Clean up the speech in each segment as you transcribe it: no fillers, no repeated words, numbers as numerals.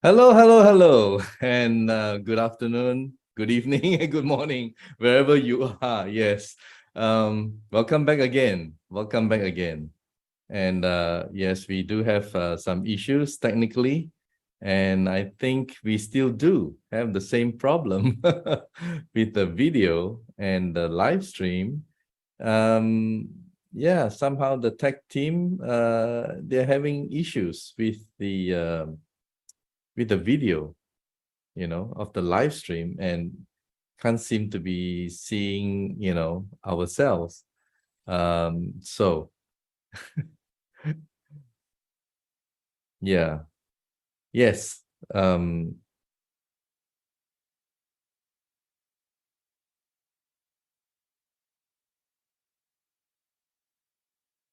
Hello, hello, hello, and good afternoon, good evening, and good morning, wherever you are. Yes, welcome back again. Welcome back again. And yes, we do have some issues technically, and I think we still do have the same problem with the video and the live stream. Um, yeah, somehow the tech team they're having issues with the video, of the live stream and can't seem to be seeing, ourselves. So yeah, yes. Um,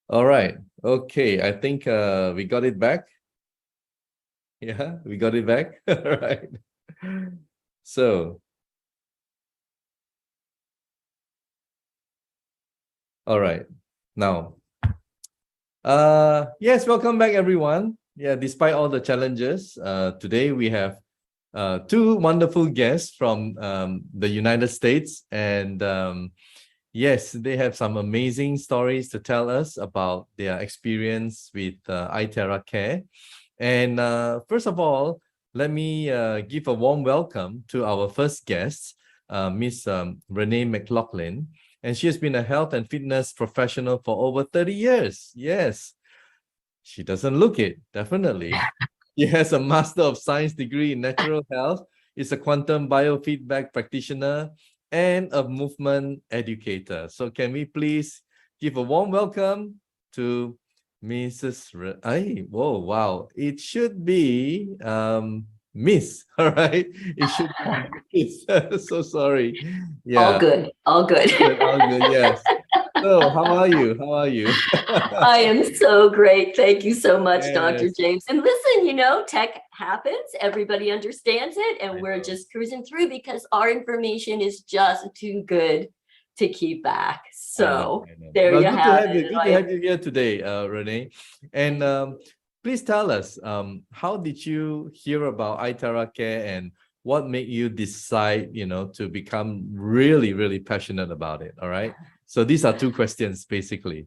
all right. Okay. I think we got it back. Yeah, we got it back. All right. So, all right. Now, yes, welcome back, everyone. Yeah, despite all the challenges, today we have two wonderful guests from the United States. And yes, they have some amazing stories to tell us about their experience with iTerra Care. And first of all, let me give a warm welcome to our first guest, Ms Renee McLaughlin. And she has been a health and fitness professional for over 30 years. Yes, she doesn't look it, definitely. She has a Master of Science degree in Natural Health, is a quantum biofeedback practitioner, and a movement educator. So can we please give a warm welcome to Mrs. Whoa, wow. It should be Miss, all right? It should be Miss. So sorry. All Yeah, good, all good. all good, yes. So how are you? How are you? I am so great. Thank you so much, Dr. Yes, James. And listen, tech happens, everybody understands it, and I we're know. just cruising through because our information is just too good to keep back. I know, So I know. there Well, you good to have have you. it. Good to have you here today, Renee. And please tell us, how did you hear about iTerra Care and what made you decide, to become really, really passionate about it? All right. So these are two questions, basically.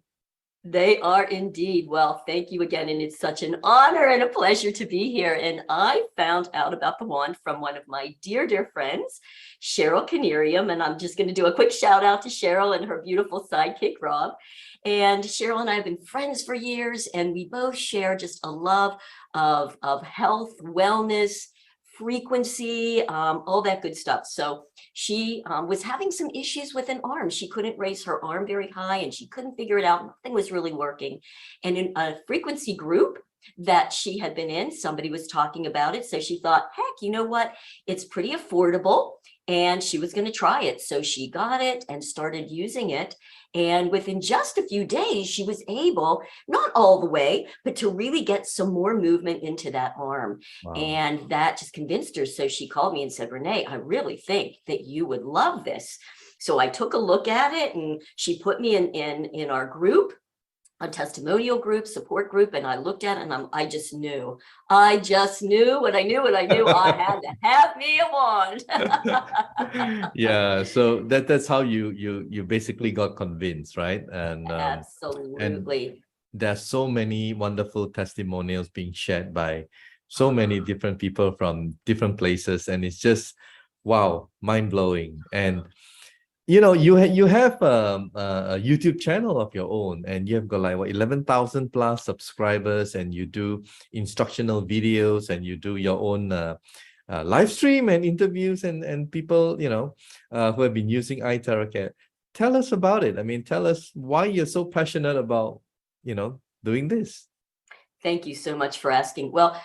They are indeed. Well, thank you again. And it's such an honor and a pleasure to be here. And I found out about the wand from one of my dear, dear friends, Cheryl Canerium. And I'm just going to do a quick shout out to Cheryl and her beautiful sidekick, Rob. And Cheryl and I have been friends for years, and we both share just a love of health, wellness, frequency, all that good stuff. So she was having some issues with an arm. She couldn't raise her arm very high and she couldn't figure it out. Nothing was really working. And in a frequency group that she had been in, somebody was talking about it. So she thought, heck, you know what? It's pretty affordable. And she was going to try it. So she got it and started using it. And within just a few days, she was able, not all the way, but to really get some more movement into that arm. Wow. And that just convinced her. So she called me and said, Renee, I really think that you would love this. So I took a look at it and she put me in our group, a testimonial group, support group, and I looked at it and I just knew what I knew I had to have me a wand. Yeah, so that's how you basically got convinced, right? And Absolutely. there are so many wonderful testimonials being shared by so many different people from different places, and it's just wow, mind-blowing. And you have a YouTube channel of your own, and you have got like what 11,000 plus subscribers, and you do instructional videos, and you do your own live stream and interviews, and people who have been using iTerra Care. Tell us about it. I mean, tell us why you're so passionate about doing this. Thank you so much for asking. Well,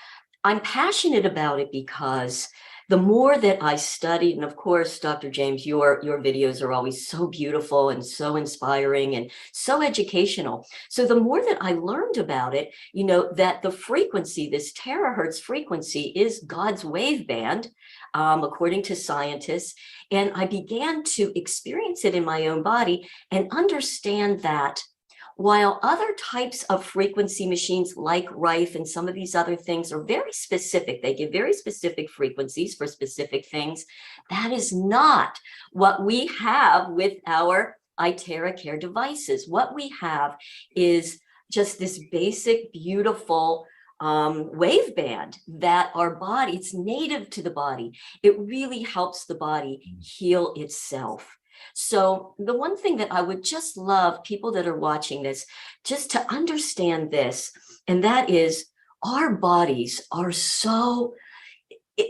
I'm passionate about it because the more that I studied, and of course, Dr. James, your videos are always so beautiful and so inspiring and so educational. So the more that I learned about it, that the frequency, this terahertz frequency, is God's waveband, according to scientists. And I began to experience it in my own body and understand that while other types of frequency machines like Rife and some of these other things are very specific, they give very specific frequencies for specific things, that is not what we have with our iTerra Care devices. What we have is just this basic, beautiful waveband that our body, it's native to the body. It really helps the body heal itself. So the one thing that I would just love people that are watching this, just to understand this, and that is our bodies are so,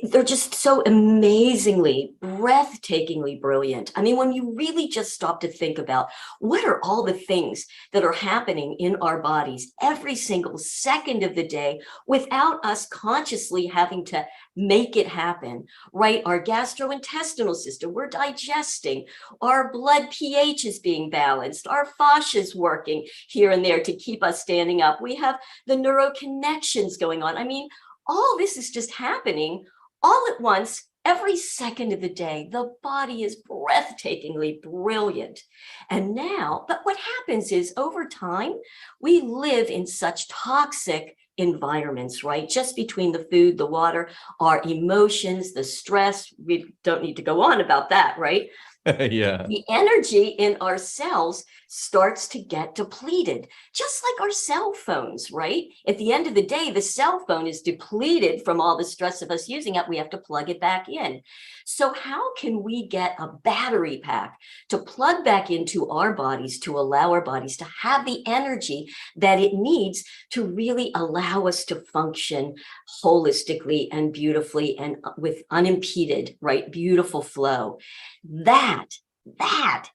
they're just so amazingly, breathtakingly brilliant. I mean, when you really just stop to think about what are all the things that are happening in our bodies every single second of the day without us consciously having to make it happen, right? Our gastrointestinal system, we're digesting, our blood pH is being balanced, our fascia is working here and there to keep us standing up. We have the neuroconnections going on. I mean, all this is just happening all at once, every second of the day. The body is breathtakingly brilliant. And now, but what happens is over time, we live in such toxic environments, right? Just between the food, the water, our emotions, the stress, we don't need to go on about that, right? Yeah. The energy in our cells starts to get depleted, just like our cell phones, right? At the end of the day, the cell phone is depleted from all the stress of us using it. We have to plug it back in. So how can we get a battery pack to plug back into our bodies to allow our bodies to have the energy that it needs to really allow us to function holistically and beautifully and with unimpeded, right? Beautiful flow. That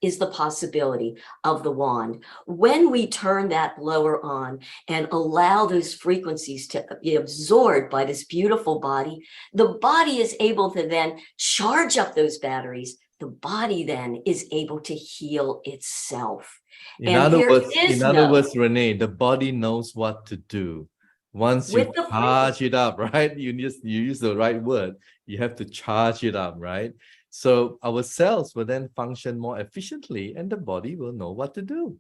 is the possibility of the wand. When we turn that blower on and allow those frequencies to be absorbed by this beautiful body, the body is able to then charge up those batteries. The body then is able to heal itself. In other No, words, Renee, the body knows what to do. Once you with the charge it up, right? You use the right word. You have to charge it up, right? So our cells will then function more efficiently and the body will know what to do.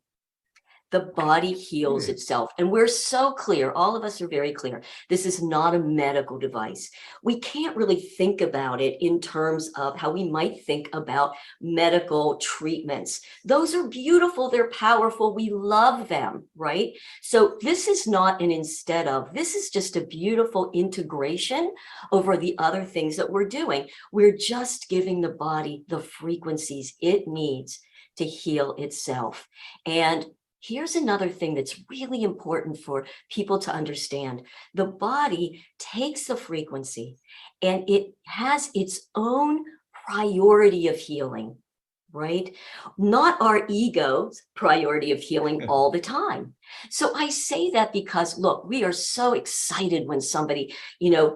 The body heals itself. And we're so clear, all of us are very clear, this is not a medical device. We can't really think about it in terms of how we might think about medical treatments. Those are beautiful, they're powerful, we love them, right? So this is not an instead of, this is just a beautiful integration over the other things that we're doing. We're just giving the body the frequencies it needs to heal itself. And here's another thing that's really important for people to understand. The body takes the frequency and it has its own priority of healing, right? Not our ego's priority of healing all the time. So I say that because, look, we are so excited when somebody,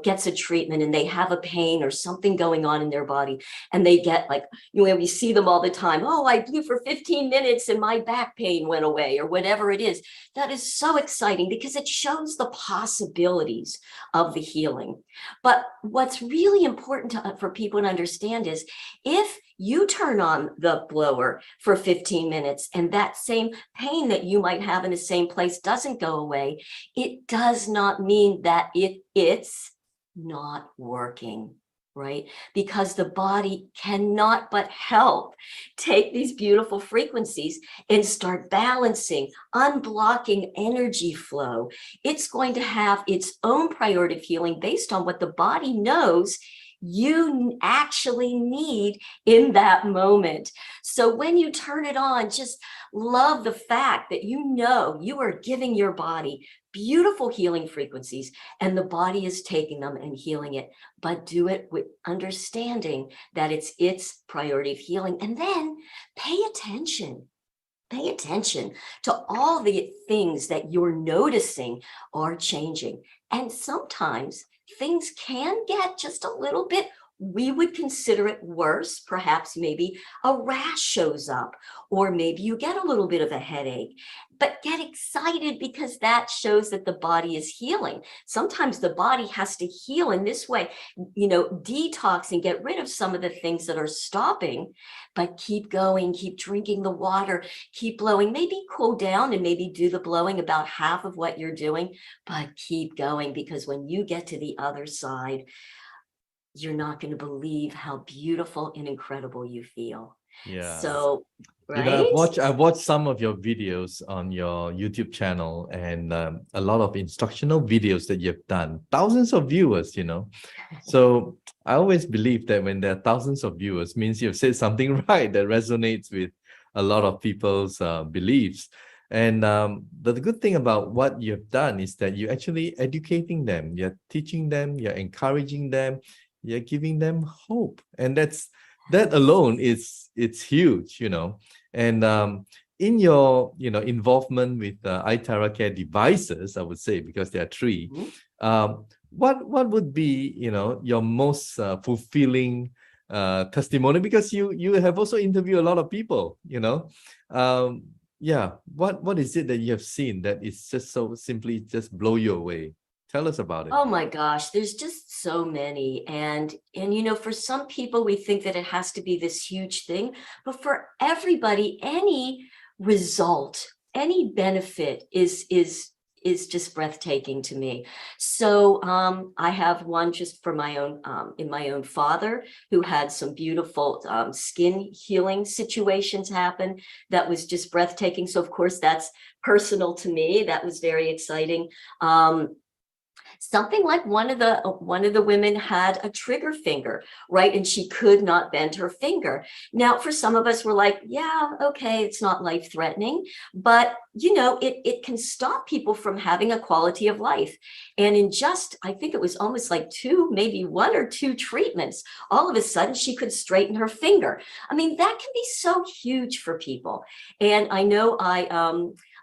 gets a treatment and they have a pain or something going on in their body and they get like, we see them all the time. Oh, I blew for 15 minutes and my back pain went away or whatever it is. That is so exciting because it shows the possibilities of the healing. But what's really important for people to understand is if you turn on the blower for 15 minutes and that same pain that you might have in the same place doesn't go away, it does not mean that it's not working, right? Because the body cannot but help take these beautiful frequencies and start balancing, unblocking energy flow. It's going to have its own priority of healing based on what the body knows you actually need in that moment. So when you turn it on, just love the fact that you are giving your body beautiful healing frequencies and the body is taking them and healing it, but do it with understanding that it's its priority of healing. And then pay attention. Pay attention to all the things that you're noticing are changing. And sometimes things can get just a little bit we would consider it worse. Perhaps maybe a rash shows up, or maybe you get a little bit of a headache, but get excited because that shows that the body is healing. Sometimes the body has to heal in this way, detox and get rid of some of the things that are stopping, but keep going, keep drinking the water, keep blowing, maybe cool down and maybe do the blowing about half of what you're doing, but keep going, because when you get to the other side, you're not going to believe how beautiful and incredible you feel. Yeah. So, right? I've watched some of your videos on your YouTube channel, and a lot of instructional videos that you've done. Thousands of viewers, So I always believe that when there are thousands of viewers, means you've said something right that resonates with a lot of people's beliefs. And the good thing about what you've done is that you're actually educating them, you're teaching them, you're encouraging them, you're giving them hope. And that alone it's huge, And in your involvement with eye care devices, I would say, because there are three, what would be your most fulfilling testimony, because you have also interviewed a lot of people, what is it that you have seen that is just so simply just blow you away? Tell us about it. Oh my gosh, there's just so many. And for some people, we think that it has to be this huge thing, but for everybody, any result, any benefit is just breathtaking to me. So I have one just for my own, in my own father, who had some beautiful skin healing situations happen. That was just breathtaking. So of course, that's personal to me. That was very exciting. Something like one of the women had a trigger finger, right? And she could not bend her finger. Now, for some of us, we're like, yeah, okay, it's not life-threatening, but it can stop people from having a quality of life. And in just, I think it was almost like maybe one or two treatments, all of a sudden she could straighten her finger. I mean, that can be so huge for people. And I know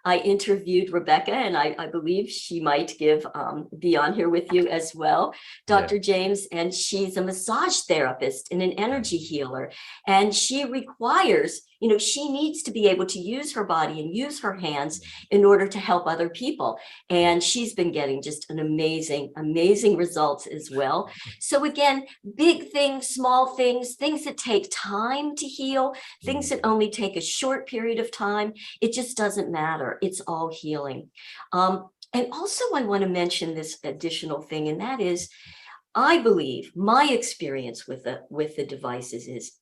I interviewed Rebecca, and I believe she might be on here with you as well, Dr. Yeah. James, and she's a massage therapist and an energy healer. And she requires, she needs to be able to use her body and use her hands in order to help other people. And she's been getting just an amazing, amazing results as well. So again, big things, small things that take time to heal, things that only take a short period of time, it just doesn't matter. It's all healing. And also I want to mention this additional thing, and that is, I believe my experience with the devices is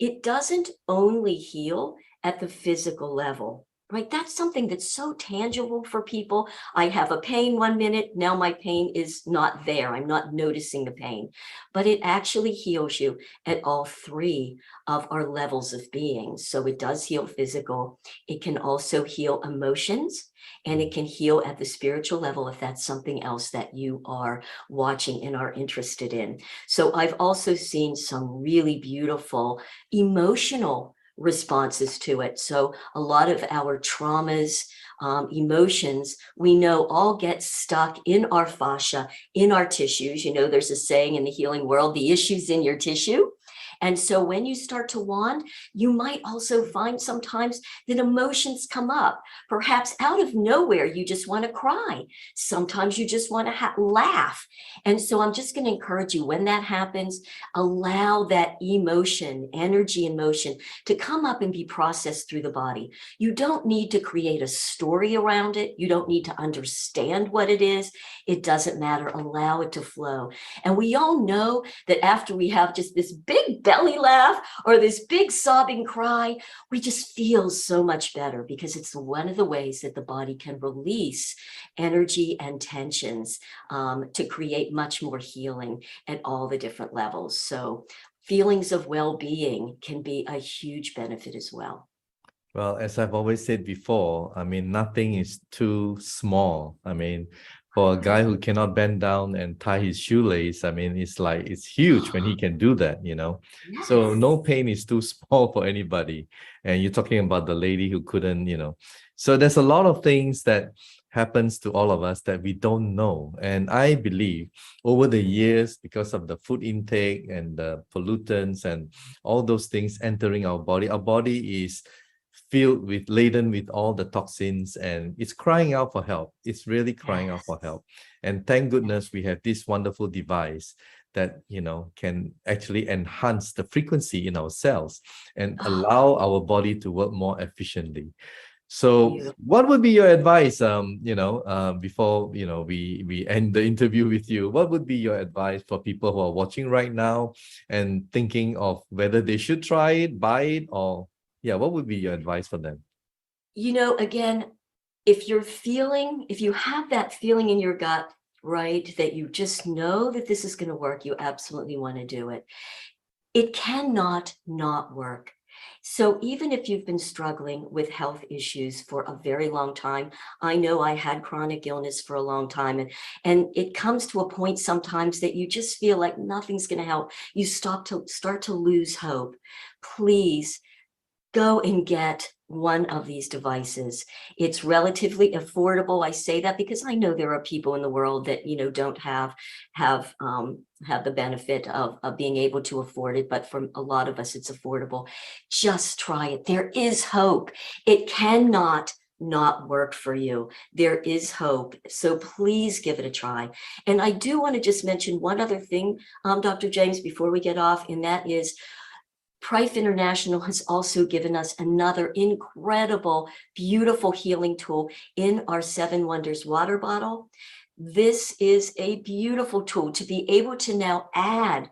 it doesn't only heal at the physical level, right? That's something that's so tangible for people. I have a pain 1 minute, now my pain is not there. I'm not noticing the pain, but it actually heals you at all three of our levels of being. So it does heal physical. It can also heal emotions, and it can heal at the spiritual level if that's something else that you are watching and are interested in. So I've also seen some really beautiful emotional responses to it. So a lot of our traumas, emotions, we know all get stuck in our fascia, in our tissues. There's a saying in the healing world, the issue's in your tissue. And so when you start to wand, you might also find sometimes that emotions come up. Perhaps out of nowhere, you just want to cry. Sometimes you just want to laugh. And so I'm just going to encourage you, when that happens, allow that emotion, energy and motion to come up and be processed through the body. You don't need to create a story around it. You don't need to understand what it is. It doesn't matter. Allow it to flow. And we all know that after we have just this big belly laugh or this big sobbing cry, we just feel so much better, because it's one of the ways that the body can release energy and tensions to create much more healing at all the different levels. So feelings of well-being can be a huge benefit as well. Well, as I've always said before, I mean, nothing is too small. I mean, for a guy who cannot bend down and tie his shoelace, I mean, it's huge when he can do that, Yes. So no pain is too small for anybody. And you're talking about the lady who couldn't, So there's a lot of things that happens to all of us that we don't know. And I believe over the years, because of the food intake and the pollutants and all those things entering our body is filled with, laden with all the toxins, and it's crying out for help. It's really crying out for help. And thank goodness we have this wonderful device that, you know, can actually enhance the frequency in our cells and allow our body to work more efficiently. So what would be your advice, before, we end the interview with you? What would be your advice for people who are watching right now and thinking of whether they should try it, buy it, or what would be your advice for them? You know, again, if you have that feeling in your gut, right, that you just know that this is going to work, you absolutely want to do it. It cannot not work. So even if you've been struggling with health issues for a very long time, I know I had chronic illness for a long time, and it comes to a point sometimes that you just feel like nothing's going to help. You start to lose hope. Please go and get one of these devices. It's relatively affordable. I say that because I know there are people in the world that, don't have the benefit of being able to afford it, but for a lot of us, it's affordable. Just try it. There is hope. It cannot not work for you. There is hope. So please give it a try. And I do want to just mention one other thing, Dr. James, before we get off, and that is Prife International has also given us another incredible, beautiful healing tool in our 7 Wonders water bottle. This is a beautiful tool to be able to now add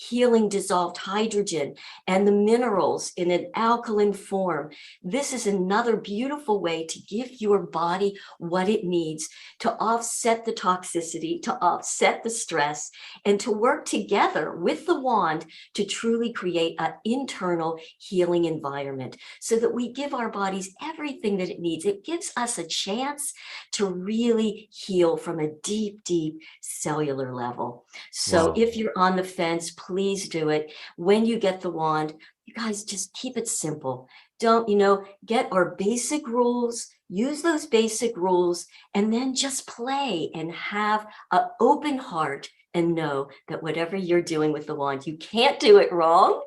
healing dissolved hydrogen and the minerals in an alkaline form. This is another beautiful way to give your body what it needs to offset the toxicity, to offset the stress, and to work together with the wand to truly create an internal healing environment so that we give our bodies everything that it needs. It gives us a chance to really heal from a deep, deep cellular level. So if you're on the fence, please do it. When you get the wand, you guys just keep it simple. Don't, get our basic rules, use those basic rules, and then just play and have an open heart and know that whatever you're doing with the wand, you can't do it wrong.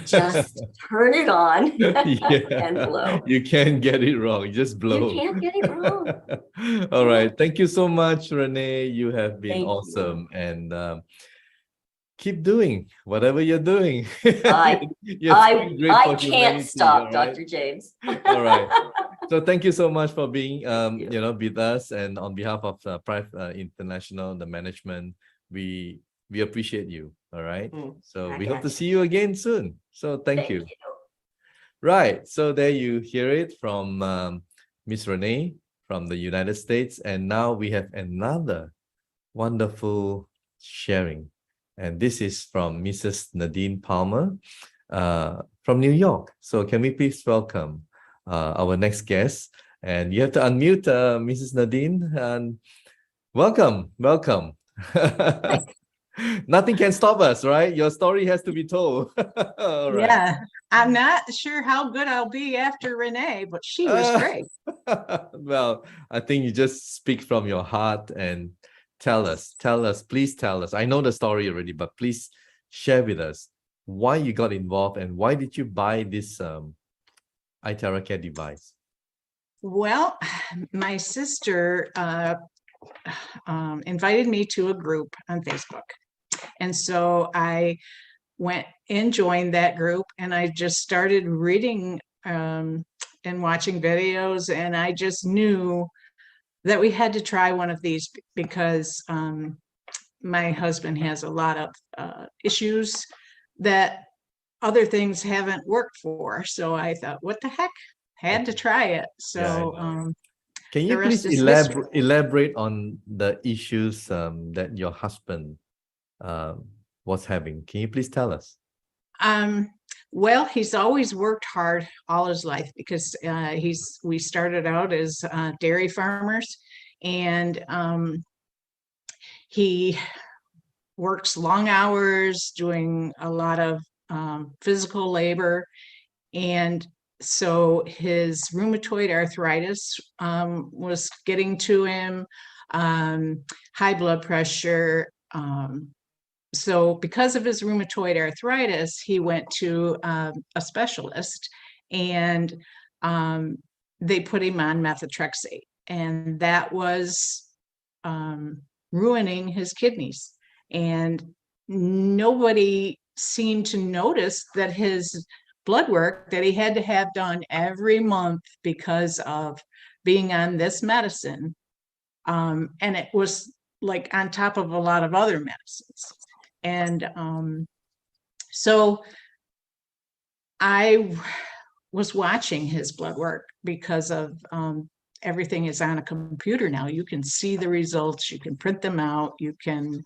Just turn it on and blow. You can't get it wrong. Just blow. You can't get it wrong. All right. Thank you so much, Renee. You have been Thank awesome. And keep doing whatever you're doing. I can't stop, right? Dr. James. All right. So thank you so much for being, with us, and on behalf of Prife International, the management, we appreciate you. All right. So we hope to see you again soon. So thank you. Right. So there you hear it from Ms. Renee from the United States. And now we have another wonderful sharing. And this is from Mrs. Nadeen Palmer from New York. So can we please welcome our next guest? And you have to unmute Mrs. Nadeen. And welcome. Nothing can stop us, right? Your story has to be told. All right. Yeah, I'm not sure how good I'll be after Renee, but she was great. Well, I think you just speak from your heart and tell us, please tell us. I know the story already, but please share with us why you got involved and why did you buy this iTerra Care device? Well, my sister invited me to a group on Facebook. And so I went and joined that group, and I just started reading and watching videos, and I just knew that we had to try one of these because my husband has a lot of issues that other things haven't worked for. So I thought, what the heck? Had to try it. So can you please elaborate on the issues that your husband was having? Can you please tell us? Well, he's always worked hard all his life because we started out as dairy farmers, and he works long hours doing a lot of physical labor. And so his rheumatoid arthritis was getting to him, high blood pressure. So because of his rheumatoid arthritis, he went to a specialist, and they put him on methotrexate, and that was ruining his kidneys. And nobody seemed to notice that his blood work that he had to have done every month because of being on this medicine, and it was like on top of a lot of other medicines. And so I was watching his blood work because of everything is on a computer now. You can see the results, you can print them out, you can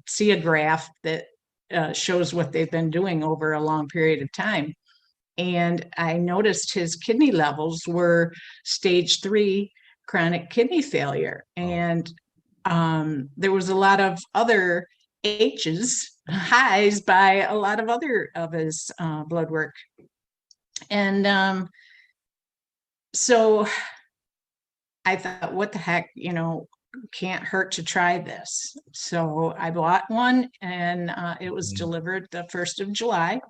see a graph that shows what they've been doing over a long period of time. And I noticed his kidney levels were stage 3 chronic kidney failure. And there was a lot of other highs by a lot of other of his blood work. And so I thought, what the heck, can't hurt to try this. So I bought one, and it was delivered the 1st of July.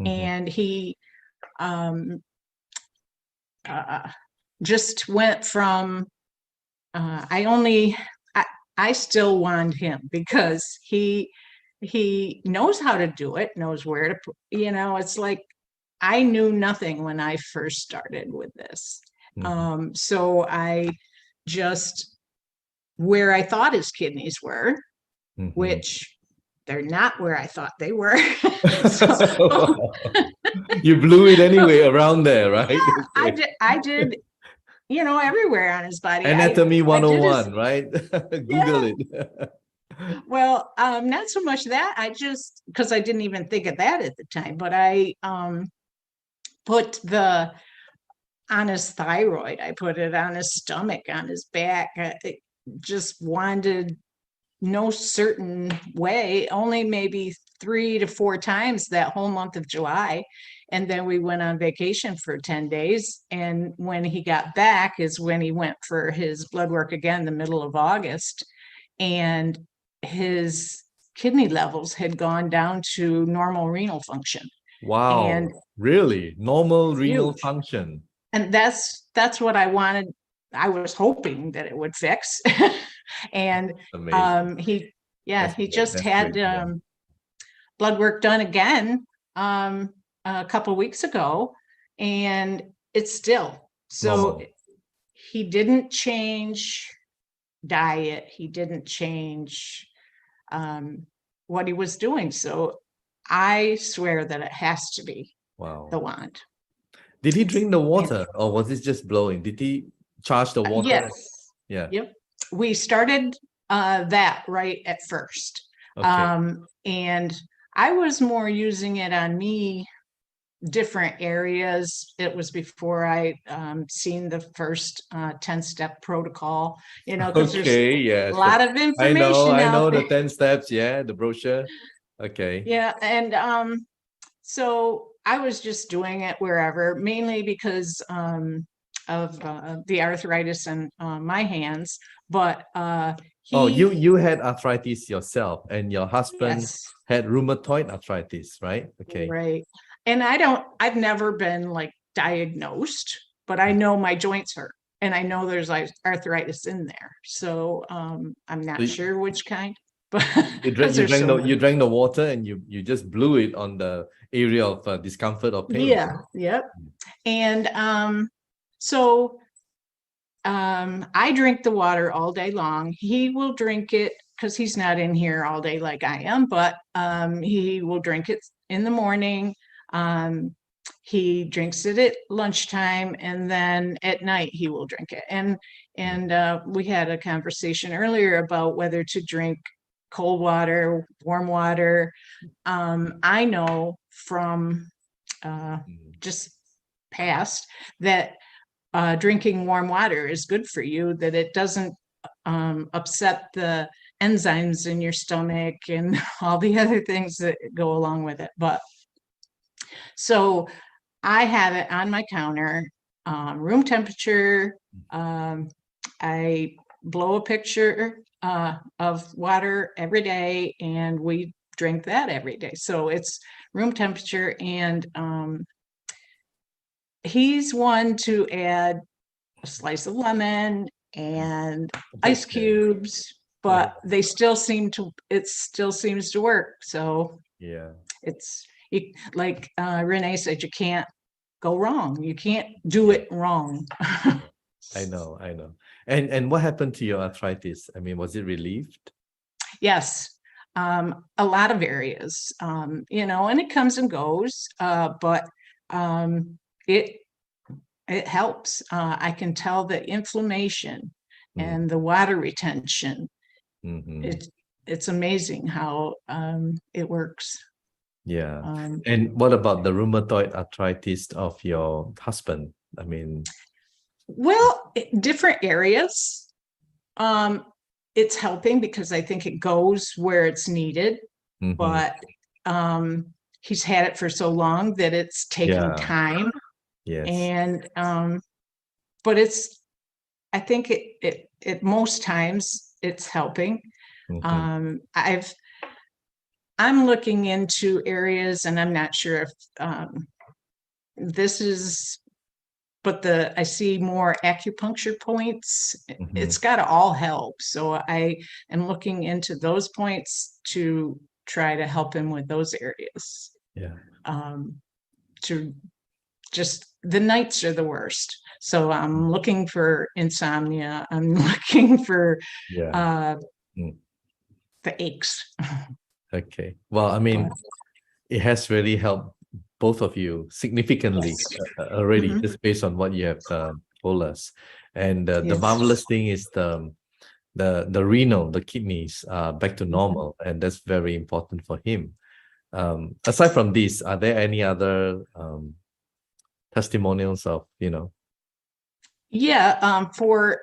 And he just went from, I still want him because he knows how to do it, knows where to put, it's like, I knew nothing when I first started with this. So I just, where I thought his kidneys were, which they're not where I thought they were. You blew it anyway around there, right? Yeah, I did, everywhere on his body. Anatomy 101, right? Google it. Well, not so much that. I just, because I didn't even think of that at the time, but I put on his thyroid, I put it on his stomach, on his back. I just wanted no certain way, only maybe 3 to 4 times that whole month of July. And then we went on vacation for 10 days. And when he got back is when he went for his blood work again, the middle of August. And his kidney levels had gone down to normal renal function. Wow. And really? Normal renal huge. function. And that's what I wanted. I was hoping that it would fix. And he just had blood work done again a couple weeks ago, and it's still so. He didn't change diet, he didn't change what he was doing, so I swear that it has to be the wand. Did he drink the water, or was it just blowing? Did he charge the water? Yes. Yeah. Yep. We started that right at first. And I was more using it on me, different areas. It was before I seen the first 10-step protocol, because there's a lot of information. I know the 10 steps. Yeah, the brochure. Okay. Yeah. And so I was just doing it wherever, mainly because of the arthritis in my hands. But you had arthritis yourself, and your husband had rheumatoid arthritis, right? Okay. Right. And I've never been like diagnosed, but I know my joints hurt, and I know there's like arthritis in there. So I'm not sure which kind, but you drank the water, and you just blew it on the area of discomfort or pain. Yeah. Yep. And so I drink the water all day long. He will drink it because he's not in here all day like I am, but he will drink it in the morning. He drinks it at lunchtime, and then at night he will drink it. And we had a conversation earlier about whether to drink cold water, warm water. I know from just past that drinking warm water is good for you, that it doesn't upset the enzymes in your stomach and all the other things that go along with it. But so I have it on my counter, room temperature. I blow a pitcher of water every day, and we drink that every day. So it's room temperature, and he's one to add a slice of lemon and ice Okay. cubes, but they still seem to, it still seems to work. So Yeah. it's like Renee said, you can't go wrong. You can't do it wrong. I know. And what happened to your arthritis? I mean, was it relieved? Yes, a lot of areas, you know, and it comes and goes, but it it helps. I can tell the inflammation and the water retention. Mm-hmm. It's amazing how it works. Yeah. Um, And what about the rheumatoid arthritis of your husband? I mean, well, different areas. Um, it's helping because I think it goes where it's needed, mhm. but he's had it for so long that it's taking Yeah. time. Yes. And but it's, I think it most times it's helping. Mhm. I'm looking into areas, and I'm not sure if this is, but I see more acupuncture points. It's Mhm. got to all help. So I am looking into those points to try to help him with those areas. Yeah. To just, the nights are the worst. So I'm looking for insomnia. I'm looking for Yeah. Mm. the aches. Okay. Well, I mean, it has really helped both of you significantly Yes. already, Mhm. just based on what you have told us. And the Yes. marvelous thing is the renal, the kidneys are back to Mm-hmm. normal, and that's very important for him. Aside from this, are there any other testimonials of, Yeah, for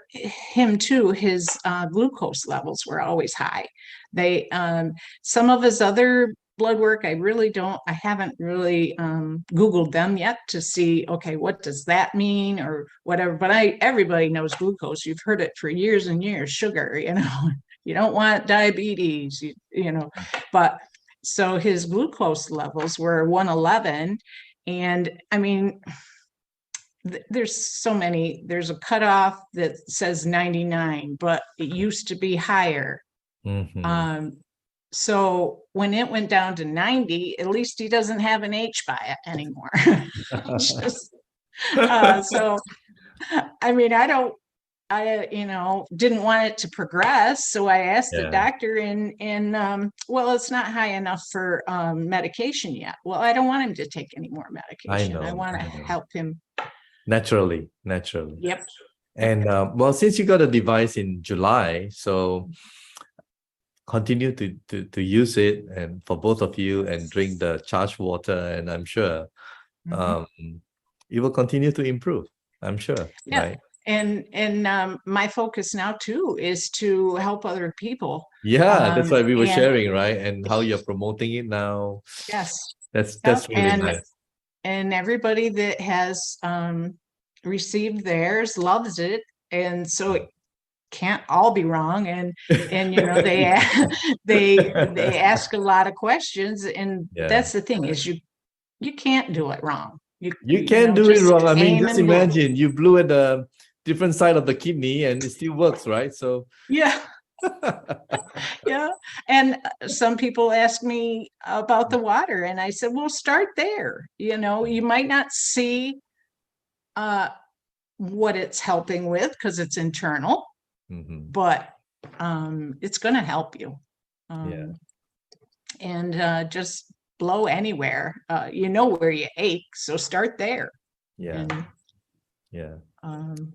him too, his glucose levels were always high. They some of his other blood work, I haven't really Googled them yet to see, okay, what does that mean or whatever. But everybody knows glucose. You've heard it for years and years, sugar, you know, you don't want diabetes, you know, but so his glucose levels were 111. And I mean, there's so many, there's a cutoff that says 99, but it used to be higher. Mhm. So when it went down to 90, at least he doesn't have an H by it anymore. Just, so I mean, you know, didn't want it to progress. So I asked the Yeah, doctor, and well, it's not high enough for medication yet. Well, I don't want him to take any more I medication. I know, want to I know. help him. Naturally. Yep. And well, since you got a device in July, so continue to use it, and for both of you, and drink the charged water, and I'm sure Mhm. it will continue to improve. I'm sure, Yeah. right? And my focus now too is to help other people. Yeah, that's why we were And sharing, right? And how you're promoting it now. yes, That's yep. really nice. And everybody that has received theirs loves it, and so it can't all be wrong. And you know, they ask a lot of questions, and Yeah. that's the thing, is you can't do it wrong. You You can know, do it just wrong. I mean, aim just and blow. imagine you blew at the different side of the kidney and it still works, right? So Yeah. Yeah. And some people ask me about the water, and I said, well, start there. You know, you might not see uh, what it's helping with because it's internal, Mhm. but it's going to help you. Yeah. And just blow anywhere. You know where you ache, so start there. Yeah. And Yeah. um,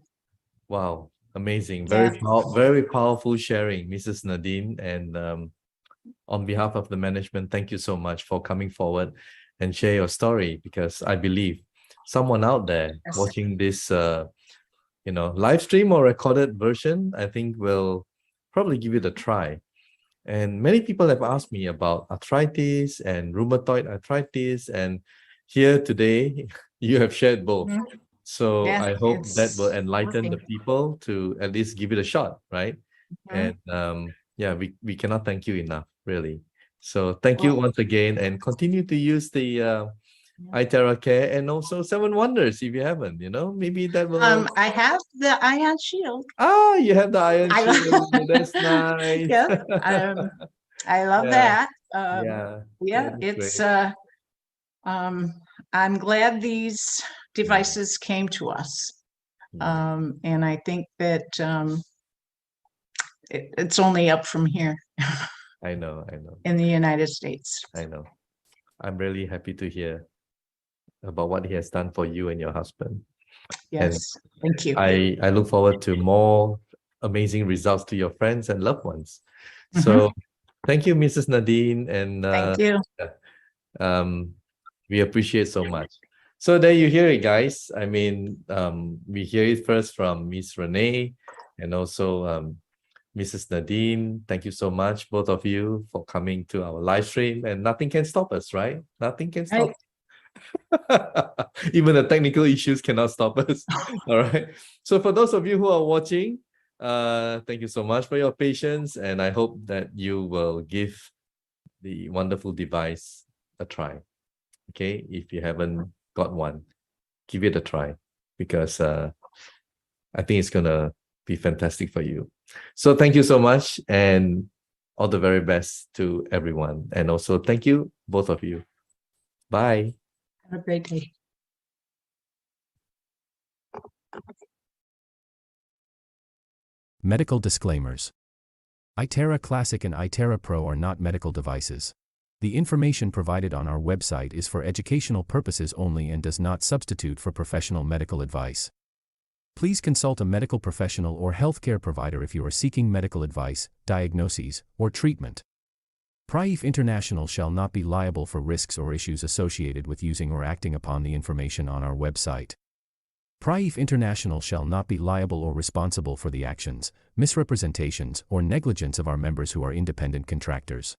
Wow. Amazing. yeah. Very powerful sharing, Mrs. Nadeen. And on behalf of the management, thank you so much for coming forward and share your story, because I believe someone out there Yes. watching this live stream or recorded version, I think will probably give it a try. And many people have asked me about arthritis and rheumatoid arthritis, and here today, you have shared both. Mhm. So Yeah, I hope that will it's enlighten the working. people to at least give it a shot, right? Mhm. And yeah, we cannot thank you enough, really. So thank you Well, once again, and continue to use the yeah. iTerra Care and also Seven Wonders if you haven't, maybe that will. I have the Ion Shield. Ah, you have the Iron I love, Shield. That's nice. yeah, I love Yeah, that. yeah, Yeah, that is it's great. um, I'm glad these devices came to us. And I think that it's only up from here I know, I know, in the United States. I know. I'm really happy to hear about what he has done for you and your husband. And Yes, thank you. I look forward to more amazing results to your friends and loved ones. Mhm. So thank you, Mrs. Nadeen, and Thank you. um, we appreciate so much. So there you hear it, guys. I mean, we hear it first from Ms. Renee and also Mrs. Nadeen. Thank you so much, both of you, for coming to our live stream. And nothing can stop us, right? Nothing can stop. Right. Even the technical issues cannot stop us. All right. So for those of you who are watching, thank you so much for your patience, and I hope that you will give the wonderful device a try. Okay, if you haven't got one, give it a try, because I think it's gonna be fantastic for you. So thank you so much, and all the very best to everyone. And also thank you, both of you. Bye. Have a great day. Medical disclaimers. iTerra Classic and iTerra Pro are not medical devices. The information provided on our website is for educational purposes only and does not substitute for professional medical advice. Please consult a medical professional or healthcare provider if you are seeking medical advice, diagnoses, or treatment. Prife International shall not be liable for risks or issues associated with using or acting upon the information on our website. Prife International shall not be liable or responsible for the actions, misrepresentations, or negligence of our members who are independent contractors.